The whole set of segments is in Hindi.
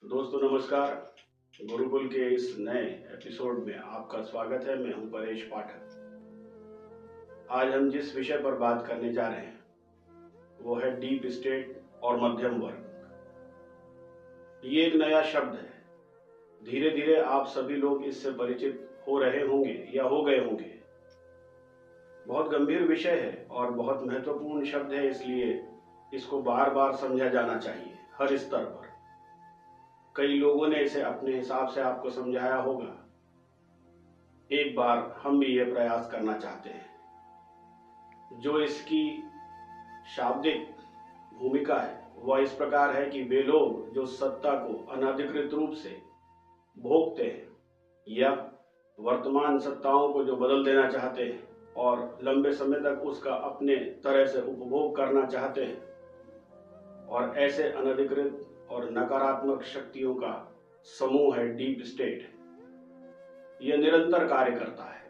दोस्तों नमस्कार। गुरुकुल के इस नए एपिसोड में आपका स्वागत है। मैं हूं परेश पाठक। आज हम जिस विषय पर बात करने जा रहे हैं वो है डीप स्टेट और मध्यम वर्ग। ये एक नया शब्द है। धीरे धीरे आप सभी लोग इससे परिचित हो रहे होंगे या हो गए होंगे। बहुत गंभीर विषय है और बहुत महत्वपूर्ण शब्द है, इसलिए इसको बार बार समझा जाना चाहिए हर स्तर पर। कई लोगों ने इसे अपने हिसाब से आपको समझाया होगा। एक बार हम भी यह प्रयास करना चाहते हैं। जो इसकी शाब्दिक भूमिका है वह इस प्रकार है कि वे लोग जो सत्ता को अनधिकृत रूप से भोगते हैं या वर्तमान सत्ताओं को जो बदल देना चाहते हैं और लंबे समय तक उसका अपने तरह से उपभोग करना चाहते हैं, और ऐसे अनधिकृत और नकारात्मक शक्तियों का समूह है डीप स्टेट। यह निरंतर कार्य करता है।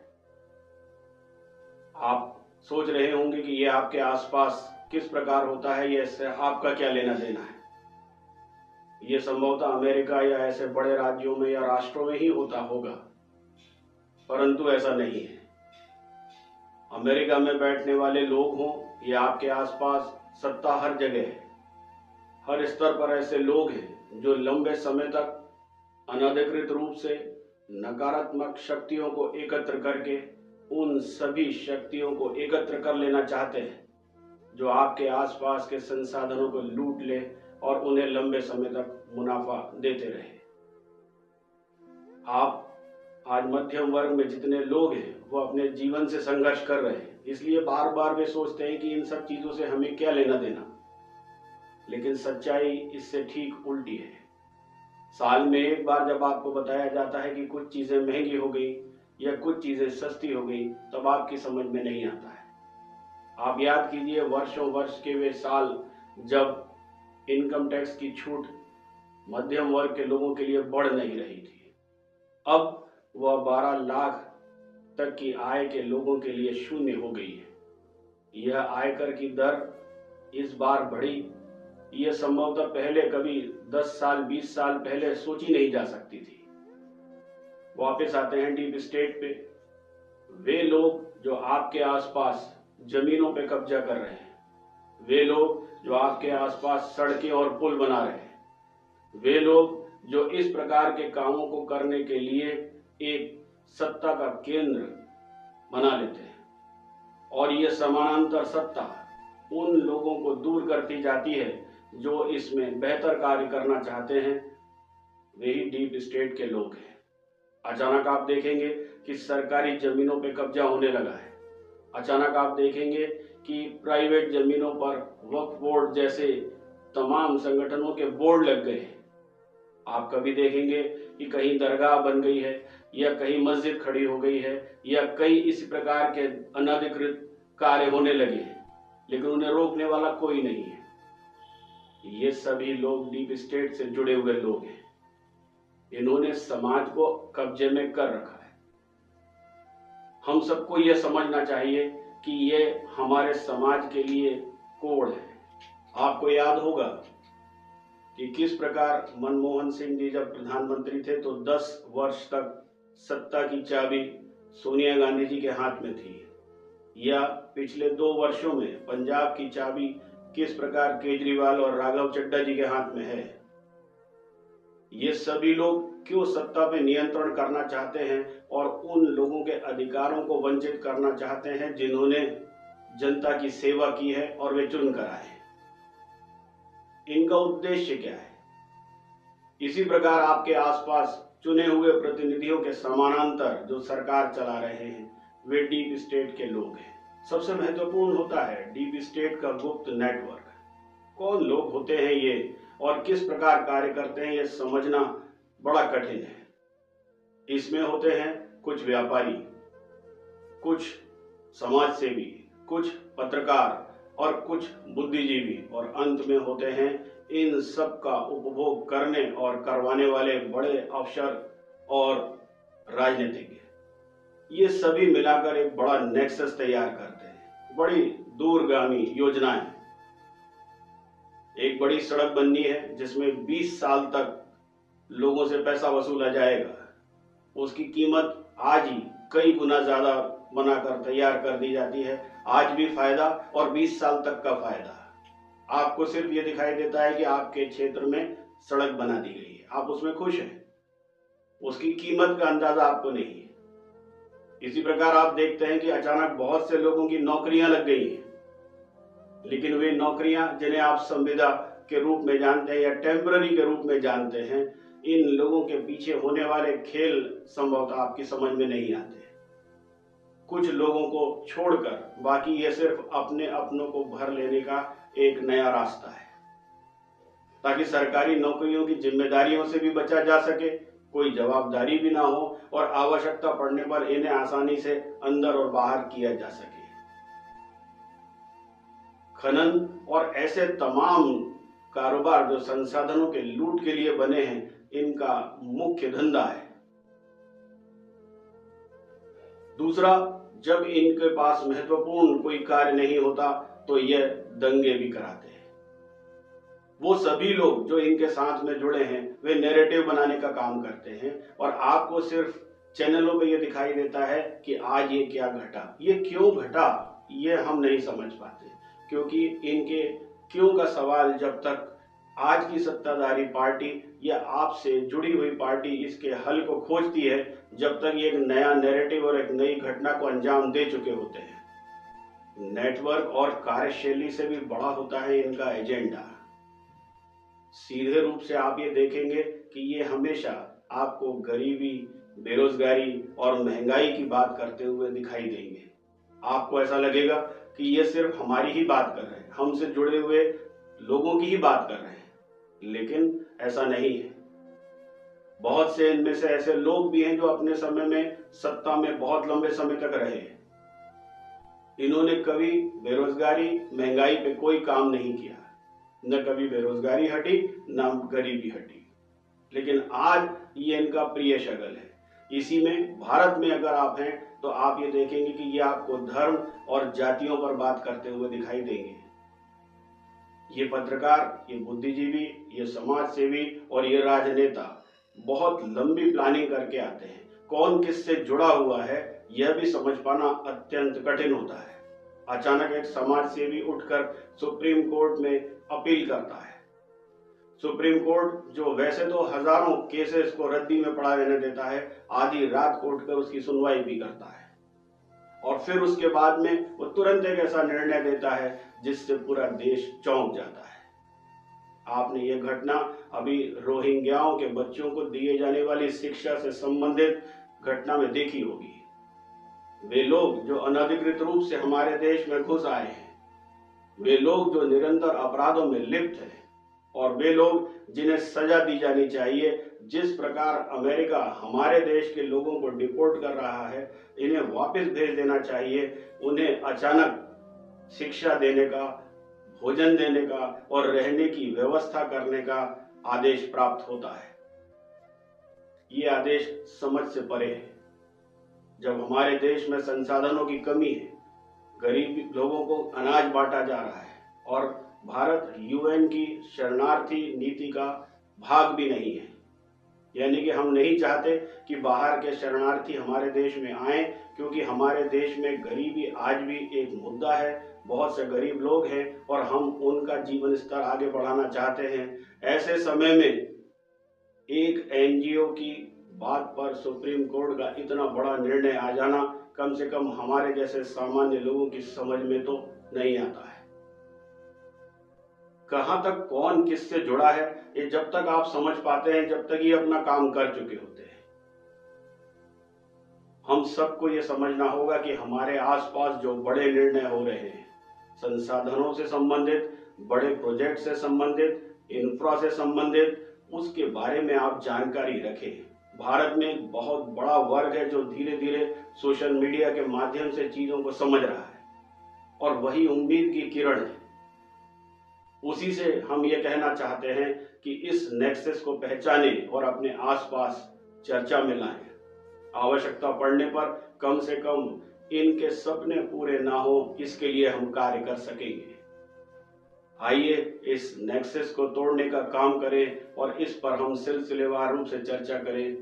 आप सोच रहे होंगे कि यह आपके आसपास किस प्रकार होता है, यह इससे आपका क्या लेना देना है। यह संभवतः अमेरिका या ऐसे बड़े राज्यों में या राष्ट्रों में ही होता होगा, परंतु ऐसा नहीं है। अमेरिका में बैठने वाले लोग हों या आपके आसपास, सत्ता हर जगह है। हर स्तर पर ऐसे लोग हैं जो लंबे समय तक अनधिकृत रूप से नकारात्मक शक्तियों को एकत्र करके उन सभी शक्तियों को एकत्र कर लेना चाहते हैं जो आपके आसपास के संसाधनों को लूट ले और उन्हें लंबे समय तक मुनाफा देते रहे। आप आज मध्यम वर्ग में जितने लोग हैं वो अपने जीवन से संघर्ष कर रहे हैं, इसलिए बार बार वे सोचते हैं कि इन सब चीजों से हमें क्या लेना देना। लेकिन सच्चाई इससे ठीक उल्टी है। साल में एक बार जब आपको बताया जाता है कि कुछ चीजें महंगी हो गई या कुछ चीजें सस्ती हो गई, तब आपकी समझ में नहीं आता है। आप याद कीजिए वर्षों वर्ष के वे साल जब इनकम टैक्स की छूट मध्यम वर्ग के लोगों के लिए बढ़ नहीं रही थी। अब वह 12 लाख तक की आय के लोगों के लिए शून्य हो गई है। यह आयकर की दर इस बार बढ़ी। यह संभवतः पहले कभी 10 साल 20 साल पहले सोची नहीं जा सकती थी। वापस आते हैं डीप स्टेट पे। वे लोग जो आपके आसपास जमीनों पे कब्जा कर रहे हैं, वे लोग जो आपके आसपास सड़कें और पुल बना रहे हैं, वे लोग जो इस प्रकार के कामों को करने के लिए एक सत्ता का केंद्र बना लेते हैं, और यह समानांतर सत्ता उन लोगों को दूर करती जाती है जो इसमें बेहतर कार्य करना चाहते हैं, वे ही डीप स्टेट के लोग हैं। अचानक आप देखेंगे कि सरकारी जमीनों पे कब्जा होने लगा है। अचानक आप देखेंगे कि प्राइवेट जमीनों पर वक्फ बोर्ड जैसे तमाम संगठनों के बोर्ड लग गए हैं। आप कभी देखेंगे कि कहीं दरगाह बन गई है या कहीं मस्जिद खड़ी हो गई है या कई इस प्रकार के अनधिकृत कार्य होने लगे हैं, लेकिन उन्हें रोकने वाला कोई नहीं है। ये सभी लोग डीप स्टेट से जुड़े हुए लोग हैं। इन्होंने समाज को कब्जे में कर रखा है। हम सबको यह समझना चाहिए कि ये हमारे समाज के लिए कोड है। आपको याद होगा कि किस प्रकार मनमोहन सिंह जी जब प्रधानमंत्री थे तो 10 वर्ष तक सत्ता की चाबी सोनिया गांधी जी के हाथ में थी, या पिछले 2 वर्षों में पंजाब की चाबी किस प्रकार केजरीवाल और राघव चड्ढा जी के हाथ में है। ये सभी लोग क्यों सत्ता पे नियंत्रण करना चाहते हैं और उन लोगों के अधिकारों को वंचित करना चाहते हैं जिन्होंने जनता की सेवा की है और वे चुन कर आए। इनका उद्देश्य क्या है? इसी प्रकार आपके आसपास चुने हुए प्रतिनिधियों के समानांतर जो सरकार चला रहे हैं वे डीप स्टेट के लोग हैं। सबसे महत्वपूर्ण होता है डीप स्टेट का गुप्त नेटवर्क। कौन लोग होते हैं ये और किस प्रकार कार्य करते हैं, ये समझना बड़ा कठिन है। इसमें होते हैं कुछ व्यापारी, कुछ समाजसेवी, कुछ पत्रकार और कुछ बुद्धिजीवी, और अंत में होते हैं इन सब का उपभोग करने और करवाने वाले बड़े अफसर और राजनीतिज्ञ। ये सभी मिलाकर एक बड़ा नेक्सस तैयार करते हैं, बड़ी दूरगामी योजनाएं। एक बड़ी सड़क बननी है जिसमें 20 साल तक लोगों से पैसा वसूला जाएगा, उसकी कीमत आज ही कई गुना ज्यादा बनाकर तैयार कर दी जाती है। आज भी फायदा और 20 साल तक का फायदा। आपको सिर्फ ये दिखाई देता है कि आपके क्षेत्र में सड़क बना दी गई है, आप उसमें खुश हैं, उसकी कीमत का अंदाजा आपको नहीं है। इसी प्रकार आप देखते हैं कि अचानक बहुत से लोगों की नौकरियां लग गई हैं, लेकिन वे नौकरियां जिन्हें आप संविदा के रूप में जानते हैं या टेम्पररी के रूप में जानते हैं, इन लोगों के पीछे होने वाले खेल संभवतः आपकी समझ में नहीं आते। कुछ लोगों को छोड़कर बाकी ये सिर्फ अपने अपनों को भर लेने का एक नया रास्ता है, ताकि सरकारी नौकरियों की जिम्मेदारियों से भी बचा जा सके, कोई जवाबदारी भी ना हो और आवश्यकता पड़ने पर इन्हें आसानी से अंदर और बाहर किया जा सके। खनन और ऐसे तमाम कारोबार जो संसाधनों के लूट के लिए बने हैं, इनका मुख्य धंधा है। दूसरा, जब इनके पास महत्वपूर्ण कोई कार्य नहीं होता तो यह दंगे भी कराते हैं। वो सभी लोग जो इनके साथ में जुड़े हैं, वे नैरेटिव बनाने का काम करते हैं और आपको सिर्फ चैनलों पे ये दिखाई देता है कि आज ये क्या घटा, ये क्यों घटा, ये हम नहीं समझ पाते, क्योंकि इनके क्यों का सवाल जब तक आज की सत्ताधारी पार्टी या आपसे जुड़ी हुई पार्टी इसके हल को खोजती है, जब तक ये एक नया नैरेटिव और एक नई घटना को अंजाम दे चुके होते हैं। नेटवर्क और कार्यशैली से भी बड़ा होता है इनका एजेंडा। सीधे रूप से आप ये देखेंगे कि ये हमेशा आपको गरीबी, बेरोजगारी और महंगाई की बात करते हुए दिखाई देंगे। आपको ऐसा लगेगा कि ये सिर्फ हमारी ही बात कर रहे हैं, हमसे जुड़े हुए लोगों की ही बात कर रहे हैं, लेकिन ऐसा नहीं है। बहुत से इनमें से ऐसे लोग भी हैं जो अपने समय में सत्ता में बहुत लंबे समय तक रहे हैं। इन्होंने कभी बेरोजगारी, महंगाई पे कोई काम नहीं किया, न कभी बेरोजगारी हटी न गरीबी हटी, लेकिन आज ये इनका प्रिय शगल है। इसी में भारत में अगर आप हैं तो आप ये देखेंगे कि ये आपको धर्म और जातियों पर बात करते हुए दिखाई देंगे। ये पत्रकार, ये बुद्धिजीवी, ये समाज सेवी और ये राजनेता बहुत लंबी प्लानिंग करके आते हैं। कौन किससे जुड़ा हुआ है यह भी समझ पाना अत्यंत कठिन होता है। अचानक एक समाज सेवी उठकर सुप्रीम कोर्ट में अपील करता है। सुप्रीम कोर्ट जो वैसे तो हजारों केसेस को रद्दी में पड़ा रहने देता है, आधी रात को उठकर उसकी सुनवाई भी करता है और फिर उसके बाद में वो तुरंत एक ऐसा निर्णय देता है जिससे पूरा देश चौंक जाता है। आपने ये घटना अभी रोहिंग्याओं के बच्चों को दिए जाने वाली शिक्षा से संबंधित घटना में देखी होगी। वे लोग जो अनधिकृत रूप से हमारे देश में घुस आए हैं, वे लोग जो निरंतर अपराधों में लिप्त हैं और वे लोग जिन्हें सजा दी जानी चाहिए, जिस प्रकार अमेरिका हमारे देश के लोगों को डिपोर्ट कर रहा है, इन्हें वापस भेज देना चाहिए। उन्हें अचानक शिक्षा देने का, भोजन देने का और रहने की व्यवस्था करने का आदेश प्राप्त होता है। ये आदेश समझ से परे है। जब हमारे देश में संसाधनों की कमी है, गरीब लोगों को अनाज बांटा जा रहा है और भारत यूएन की शरणार्थी नीति का भाग भी नहीं है, यानी कि हम नहीं चाहते कि बाहर के शरणार्थी हमारे देश में आए, क्योंकि हमारे देश में गरीबी आज भी एक मुद्दा है। बहुत से गरीब लोग हैं और हम उनका जीवन स्तर आगे बढ़ाना चाहते हैं। ऐसे समय में एक एनजीओ की बात पर सुप्रीम कोर्ट का इतना बड़ा निर्णय आ जाना कम से कम हमारे जैसे सामान्य लोगों की समझ में तो नहीं आता है। कहां तक कौन किससे जुड़ा है, ये जब तक आप समझ पाते हैं, जब तक ये अपना काम कर चुके होते हैं। हम सबको ये समझना होगा कि हमारे आसपास जो बड़े निर्णय हो रहे हैं, संसाधनों से संबंधित, बड़े प्रोजेक्ट से संबंधित, इंफ्रा से संबंधित, उसके बारे में आप जानकारी रखें। भारत में एक बहुत बड़ा वर्ग है जो धीरे धीरे सोशल मीडिया के माध्यम से चीजों को समझ रहा है और वही उम्मीद की किरण है। उसी से हम ये कहना चाहते हैं कि इस नेक्सस को पहचाने और अपने आसपास चर्चा में लाएं। आवश्यकता पड़ने पर कम से कम इनके सपने पूरे ना हो, इसके लिए हम कार्य कर सकेंगे। आइए इस नेक्सस को तोड़ने का काम करें और इस पर हम सिलसिलेवार रूप से चर्चा करें।